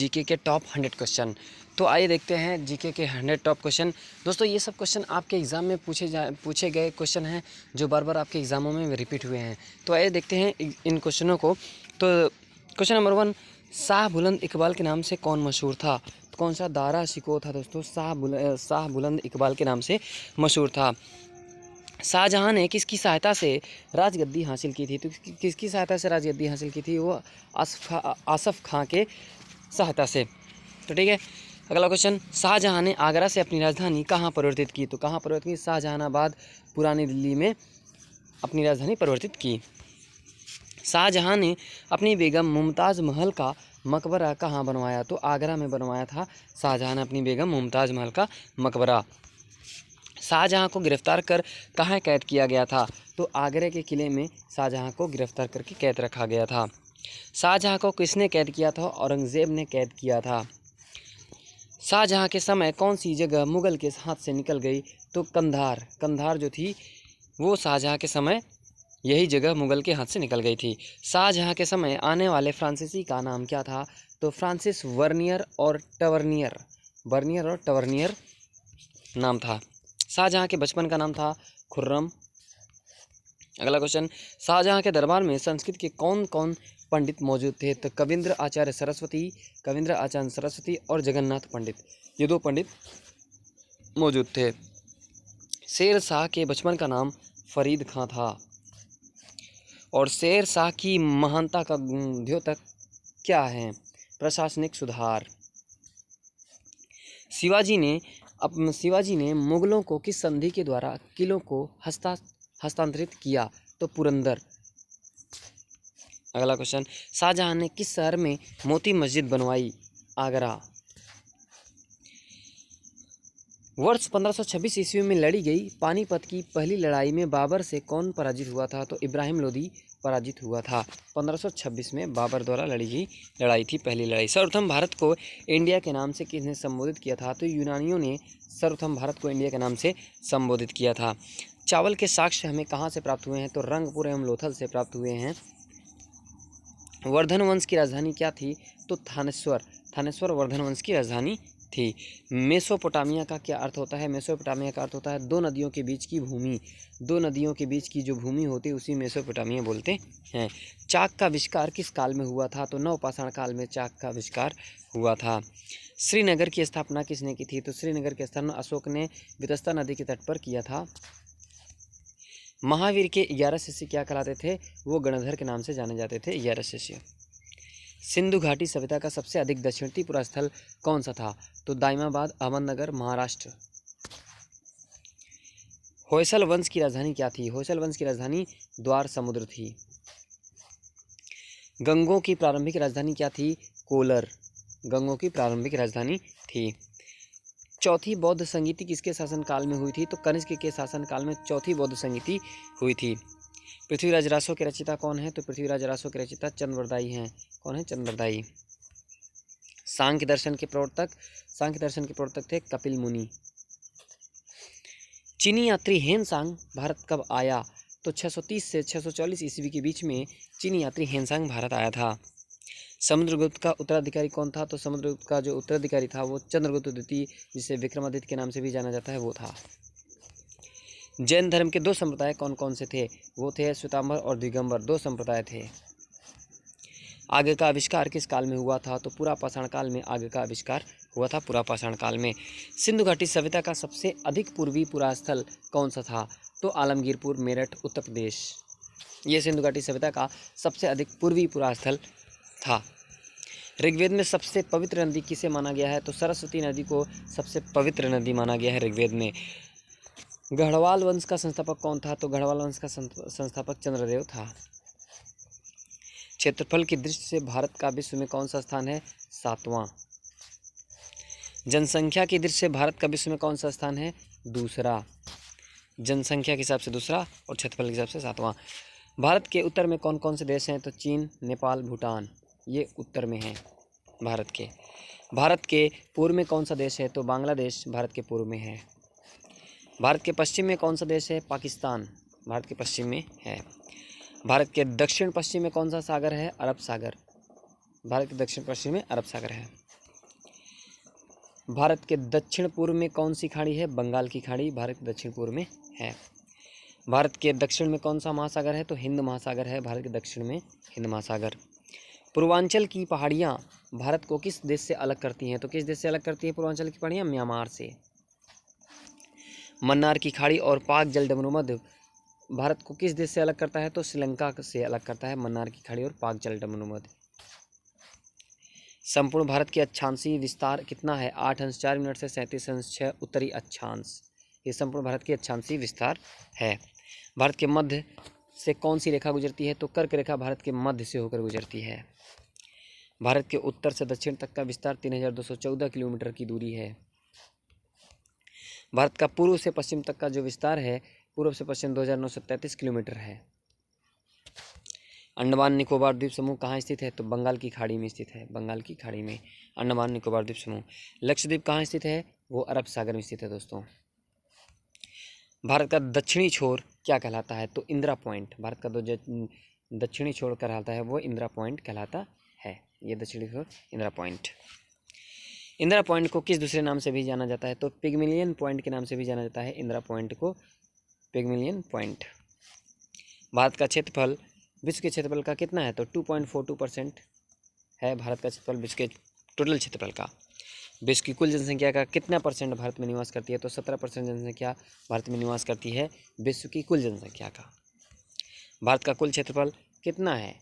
GK के top 100 question. तो आइए देखते हैं जीके के 100 टॉप क्वेश्चन। दोस्तों ये सब क्वेश्चन आपके एग्ज़ाम में पूछे गए क्वेश्चन हैं जो बार बार आपके एग्ज़ामों में रिपीट हुए हैं। तो आइए देखते हैं इन क्वेश्चनों को। तो क्वेश्चन नंबर 1, शाह बुलंद इकबाल के नाम से कौन मशहूर था? तो कौन सा दारा शिकोह था दोस्तों? शाह बुलंद इकबाल के नाम से मशहूर था। शाहजहाँ ने किसकी सहायता से राजगद्दी हासिल की थी? तो किसकी सहायता से राजगद्दी हासिल की थी? वो आसफ़ खां के सहायता से। तो ठीक है, अगला क्वेश्चन, शाहजहाँ ने आगरा से अपनी राजधानी कहाँ परिवर्तित की? तो कहाँ परिवर्तित की? शाहजहानाबाद, पुरानी दिल्ली में अपनी राजधानी परिवर्तित की। शाहजहाँ ने अपनी बेगम मुमताज़ महल का मकबरा कहाँ बनवाया? तो आगरा में बनवाया था शाहजहाँ ने अपनी बेगम मुमताज़ महल का मकबरा। शाहजहाँ को गिरफ्तार कर कहाँ कैद किया गया था? तो आगरे के किले में शाहजहाँ को गिरफ्तार करके कैद रखा गया था। शाहजहाँ को किसने कैद किया था? औरंगज़ेब ने कैद किया था। शाहजहाँ के समय कौन सी जगह मुग़ल के हाथ से निकल गई? तो कंधार जो थी वो शाहजहाँ के समय यही जगह मुग़ल के हाथ से निकल गई थी। शाहजहाँ के समय आने वाले फ्रांसीसी का नाम क्या था? तो फ्रांसिस वर्नियर और टवर्नियर नाम था। शाहजहाँ के बचपन का नाम था खुर्रम। अगला क्वेश्चन, शाहजहाँ के दरबार में संस्कृत के कौन कौन पंडित मौजूद थे? तो कविंद्र आचार्य सरस्वती और जगन्नाथ पंडित, ये 2 पंडित मौजूद थे। शेर शाह के बचपन का नाम फरीद खां था। और शेर शाह की महानता का द्योतक क्या है? प्रशासनिक सुधार। शिवाजी ने मुगलों को किस संधि के द्वारा किलों को हस्तांतरित किया? तो पुरंदर। अगला क्वेश्चन, शाहजहाँ ने किस शहर में मोती मस्जिद बनवाई? आगरा। वर्ष 1526 ईस्वी में लड़ी गई पानीपत की पहली लड़ाई में बाबर से कौन पराजित हुआ था? तो इब्राहिम लोदी पराजित हुआ था। 1526 में बाबर द्वारा लड़ी गई लड़ाई थी पहली लड़ाई। सर्वप्रथम भारत को इंडिया के नाम से किसने संबोधित किया था? तो यूनानियों ने सर्वप्रथम भारत को इंडिया के नाम से संबोधित किया था। चावल के साक्ष्य हमें कहाँ से प्राप्त हुए हैं? तो रंगपुर एवं लोथल से प्राप्त हुए हैं। वर्धन वंश की राजधानी क्या थी? तो थानेश्वर वर्धन वंश की राजधानी थी। मेसोपोटामिया का क्या अर्थ होता है? मेसोपोटामिया का अर्थ होता है 2 नदियों के बीच की भूमि। 2 नदियों के बीच की जो भूमि होती है उसी मेसोपोटामिया बोलते हैं। चाक का आविष्कार किस काल में हुआ था? तो नवपाषाण काल में चाक का आविष्कार हुआ था। श्रीनगर की स्थापना किसने की थी? तो श्रीनगर की स्थापना अशोक ने वितस्ता नदी के तट पर किया था। महावीर के 11 शिष्य क्या कहलाते थे? वो गणधर के नाम से जाने जाते थे 11 शिष्य। सिंधु घाटी सभ्यता का सबसे अधिक दक्षिणावर्ती स्थल कौन सा था? तो दाइमाबाद, अहमदनगर, महाराष्ट्र। होयसल वंश की राजधानी क्या थी? होयसल वंश की राजधानी द्वार समुद्र थी। गंगों की प्रारंभिक राजधानी क्या थी? कोलर। गंगों की प्रारंभिक राजधानी थी। चौथी बौद्ध संगीति किसके शासनकाल में हुई थी? तो कनिष्क के शासनकाल में चौथी बौद्ध संगीति हुई थी। पृथ्वीराज रासो के रचयिता कौन है? तो पृथ्वीराज रासो के रचयिता चंद्रवरदायी हैं। कौन है? चंद्रवरदायी। सांख्य दर्शन के प्रवर्तक थे कपिल मुनि। चीनी यात्री हेनसांग भारत कब आया? तो 630 से 644 ईस्वी के बीच में चीनी यात्री हेनसांग भारत आया था। समुद्रगुप्त का उत्तराधिकारी कौन था? तो समुद्रगुप्त का जो उत्तराधिकारी था वो चंद्रगुप्त द्वितीय, जिसे विक्रमादित्य के नाम से भी जाना जाता है, वो था। जैन धर्म के 2 संप्रदाय कौन कौन से थे? वो थे श्वेतांबर और दिगंबर, 2 संप्रदाय थे। आग का आविष्कार किस काल में हुआ था? तो पुरापाषाण काल में आग का आविष्कार हुआ था, पुरापाषाण काल में। सिंधु घाटी सभ्यता का सबसे अधिक पूर्वी पुरास्थल कौन सा था? तो आलमगीरपुर, मेरठ, उत्तर प्रदेश। ये सिंधु घाटी सभ्यता का सबसे अधिक पूर्वी पुरास्थल था। ऋग्वेद में सबसे पवित्र नदी किसे माना गया है? तो सरस्वती नदी को सबसे पवित्र नदी माना गया है ऋग्वेद में। गढ़वाल वंश का संस्थापक कौन था? तो गढ़वाल वंश का संस्थापक चंद्रदेव था। क्षेत्रफल की दृष्टि से भारत का विश्व में कौन सा स्थान है? 7वां। जनसंख्या की दृष्टि से भारत का विश्व में कौन सा स्थान है? दूसरा। जनसंख्या के हिसाब से दूसरा और क्षेत्रफल के हिसाब से 7वां। भारत के उत्तर में कौन कौन से देश हैं? तो चीन, नेपाल, भूटान, ये उत्तर में हैं भारत के। भारत के पूर्व में कौन सा देश है? तो बांग्लादेश भारत के पूर्व में है। भारत के पश्चिम में कौन सा देश है? पाकिस्तान भारत के पश्चिम में है। भारत के दक्षिण पश्चिम में कौन सा सागर है? अरब सागर। भारत के दक्षिण पश्चिम में अरब सागर है। भारत के दक्षिण पूर्व में कौन सी खाड़ी है? बंगाल की खाड़ी भारत के दक्षिण पूर्व में है। भारत के दक्षिण में कौन सा महासागर है? तो हिंद महासागर है भारत के दक्षिण में, हिंद महासागर। पूर्वांचल की पहाड़ियाँ भारत को किस देश से अलग करती हैं? तो किस देश से अलग करती है पूर्वांचल की पहाड़ियाँ? म्यांमार से। मन्नार की खाड़ी और पाक जलडमरूमध्य भारत को किस देश से अलग करता है? तो श्रीलंका से अलग करता है मन्नार की खाड़ी और पाक जलडमरूमध्य। संपूर्ण भारत की अक्षांशीय विस्तार कितना है? 8 अंश 4 मिनट से 37 अंश 6 उत्तरी अक्षांश। ये संपूर्ण भारत की अक्षांशीय विस्तार है। भारत के मध्य से कौन सी रेखा गुजरती है? तो कर्क रेखा भारत के मध्य से होकर गुजरती है। भारत के उत्तर से दक्षिण तक का विस्तार 3214 किलोमीटर की दूरी है। भारत का पूर्व से पश्चिम तक का जो विस्तार है, पूर्व से पश्चिम 2933 किलोमीटर है। अंडमान निकोबार द्वीप समूह कहाँ स्थित है? तो बंगाल की खाड़ी में स्थित है, बंगाल की खाड़ी में अंडमान निकोबार द्वीप समूह। लक्षद्वीप कहाँ स्थित है? वो अरब सागर में स्थित है दोस्तों। भारत का दक्षिणी छोर क्या कहलाता है? तो इंदिरा पॉइंट। भारत का दक्षिणी छोर कहलाता है वो इंदिरा पॉइंट कहलाता है। ये दक्षिणी छोर इंदिरा पॉइंट। इंदिरा पॉइंट को किस दूसरे नाम से भी जाना जाता है? तो पिग्मिलियन पॉइंट के नाम से भी जाना जाता है इंदिरा पॉइंट को, पिग्मिलियन पॉइंट। भारत का क्षेत्रफल विश्व के क्षेत्रफल का कितना है? तो 2.42% है भारत का क्षेत्रफल विश्व के टोटल क्षेत्रफल का। विश्व की कुल जनसंख्या का कितना परसेंट भारत में निवास करती है? तो 17% जनसंख्या भारत में निवास करती है विश्व की कुल जनसंख्या का। भारत का कुल क्षेत्रफल कितना है?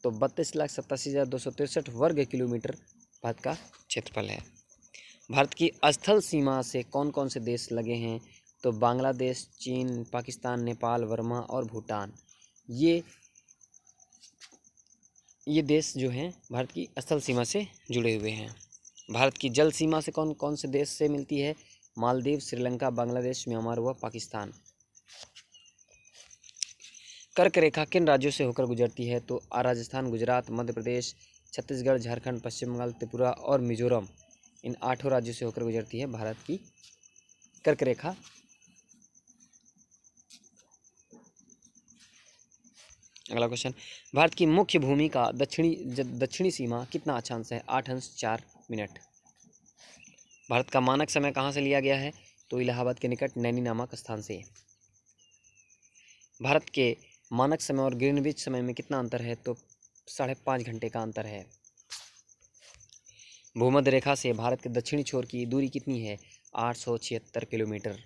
तो 32,87,263 वर्ग किलोमीटर भारत का क्षेत्रफल है। भारत की स्थल सीमा से कौन कौन से देश लगे हैं? तो बांग्लादेश, चीन, पाकिस्तान, नेपाल, वर्मा और भूटान। ये देश जो हैं भारत की स्थल सीमा से जुड़े हुए हैं। भारत की जल सीमा से कौन कौन से देश से मिलती है? मालदीव, श्रीलंका, बांग्लादेश, म्यांमार व पाकिस्तान। कर्क रेखा किन राज्यों से होकर गुजरती है? तो राजस्थान, गुजरात, मध्य प्रदेश, छत्तीसगढ़, झारखंड, पश्चिम बंगाल, त्रिपुरा और मिजोरम, इन 8 राज्यों से होकर गुजरती है भारत की कर्क रेखा। अगला क्वेश्चन, भारत की मुख्य भूमि का दक्षिणी सीमा कितना अक्षांश है? 8 अंश 4 मिनट। भारत का मानक समय कहाँ से लिया गया है? तो इलाहाबाद के निकट नैनी नामक स्थान से। भारत के मानक समय और ग्रीनविच समय में कितना अंतर है? तो 5.5 घंटे का अंतर है। भूमध्य रेखा से भारत के दक्षिणी छोर की दूरी कितनी है? 876 किलोमीटर।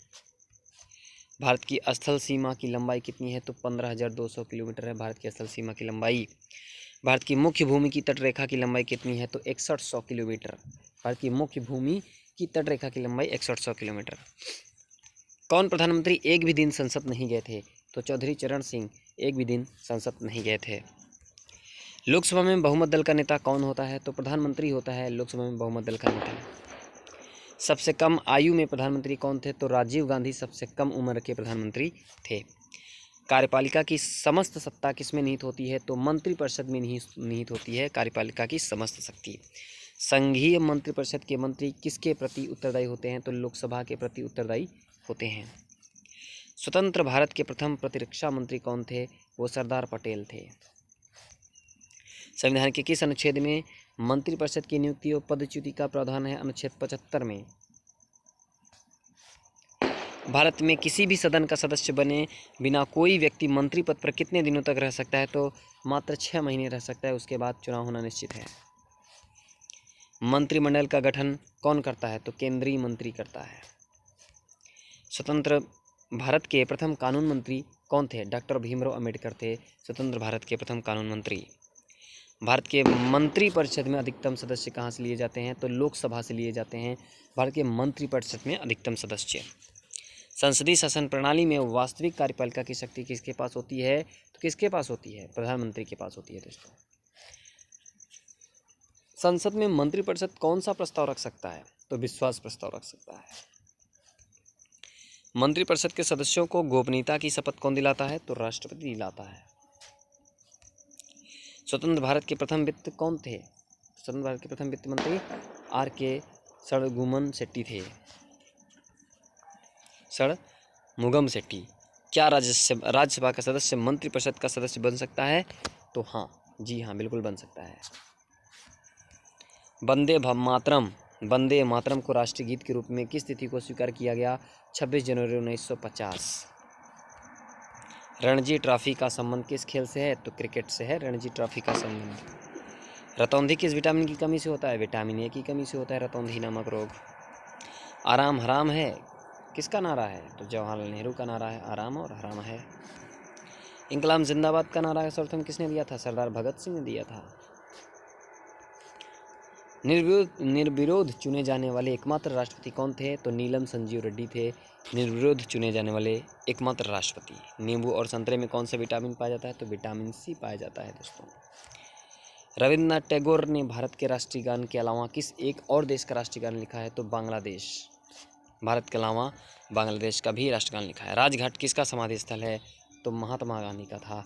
भारत की स्थल सीमा की लंबाई कितनी है? तो 15,200 किलोमीटर है भारत की स्थल सीमा की लंबाई। भारत की मुख्य भूमि की तटरेखा की लंबाई कितनी है? तो 6100 किलोमीटर। भारत की मुख्य भूमि की तटरेखा की लंबाई 6100 किलोमीटर। कौन प्रधानमंत्री एक भी दिन संसद नहीं गए थे? तो चौधरी चरण सिंह एक भी दिन संसद नहीं गए थे। लोकसभा में बहुमत दल का नेता कौन होता है? तो प्रधानमंत्री होता है लोकसभा में बहुमत दल का नेता। सबसे कम आयु में प्रधानमंत्री कौन थे? तो राजीव गांधी सबसे कम उम्र के प्रधानमंत्री थे। कार्यपालिका की समस्त सत्ता किसमें निहित होती है? तो मंत्रिपरिषद में निहित होती है कार्यपालिका की समस्त शक्ति। संघीय मंत्रिपरिषद के मंत्री किसके प्रति उत्तरदायी होते हैं? तो लोकसभा के प्रति उत्तरदायी होते हैं। स्वतंत्र भारत के प्रथम प्रतिरक्षा मंत्री कौन थे? वो सरदार पटेल थे। संविधान के किस अनुच्छेद में मंत्रिपरिषद की नियुक्ति और पदच्युति का प्रावधान है? अनुच्छेद 75 में। भारत में किसी भी सदन का सदस्य बने बिना कोई व्यक्ति मंत्री पद पर कितने दिनों तक रह सकता है? तो मात्र 6 महीने रह सकता है, उसके बाद चुनाव होना निश्चित है। मंत्रिमंडल का गठन कौन करता है? तो केंद्रीय मंत्री करता है। स्वतंत्र भारत के प्रथम कानून मंत्री कौन थे? डॉक्टर भीमराव अंबेडकर थे स्वतंत्र भारत के प्रथम कानून मंत्री। भारत के मंत्रिपरिषद में अधिकतम सदस्य कहाँ से लिए जाते हैं? तो लोकसभा से लिए जाते हैं भारत के मंत्रिपरिषद में अधिकतम सदस्य। संसदीय शासन प्रणाली में वास्तविक कार्यपालिका की शक्ति किसके पास होती है? तो किसके पास होती है? प्रधानमंत्री के पास होती है दोस्तों। संसद में मंत्रिपरिषद कौन सा प्रस्ताव रख सकता है? तो विश्वास प्रस्ताव रख सकता है। मंत्रिपरिषद के सदस्यों को गोपनीयता की शपथ कौन दिलाता है? तो राष्ट्रपति दिलाता है। स्वतंत्र भारत के प्रथम वित्त कौन थे? स्वतंत्र भारत के प्रथम वित्त मंत्री R.K. सड़गुमन शेट्टी थे। सड़मुगम शेट्टी। क्या राज्यसभा का सदस्य मंत्रिपरिषद का सदस्य बन सकता है? तो हाँ, जी हाँ, बिल्कुल बन सकता है। वंदे मातरम वंदे मातरम को राष्ट्रीय गीत के रूप में किस तिथि को स्वीकार किया गया? 26 जनवरी 1950। रणजी ट्रॉफी का संबंध किस खेल से है? तो क्रिकेट से है रणजी ट्रॉफी का संबंध। रतौंधी किस विटामिन की कमी से होता है? विटामिन ए की कमी से होता है रतौंधी नामक रोग। आराम हराम है किसका नारा है? तो जवाहरलाल नेहरू का नारा है आराम और हराम है। इंकलाब जिंदाबाद का नारा सर्वप्रथम किसने दिया था? सरदार भगत सिंह ने दिया था। निर्विरोध चुने जाने वाले एकमात्र राष्ट्रपति कौन थे? तो नीलम संजीव रेड्डी थे निर्विरोध चुने जाने वाले एकमात्र राष्ट्रपति। नींबू और संतरे में कौन सा विटामिन पाया जाता है? तो विटामिन सी पाया जाता है दोस्तों। रविंद्रनाथ टैगोर ने भारत के राष्ट्रीय गान के अलावा किस एक और देश का राष्ट्रीय गान लिखा है? तो बांग्लादेश। भारत के अलावा बांग्लादेश का भी राष्ट्रगान लिखा है। राजघाट किसका समाधि स्थल है? तो महात्मा गांधी का था।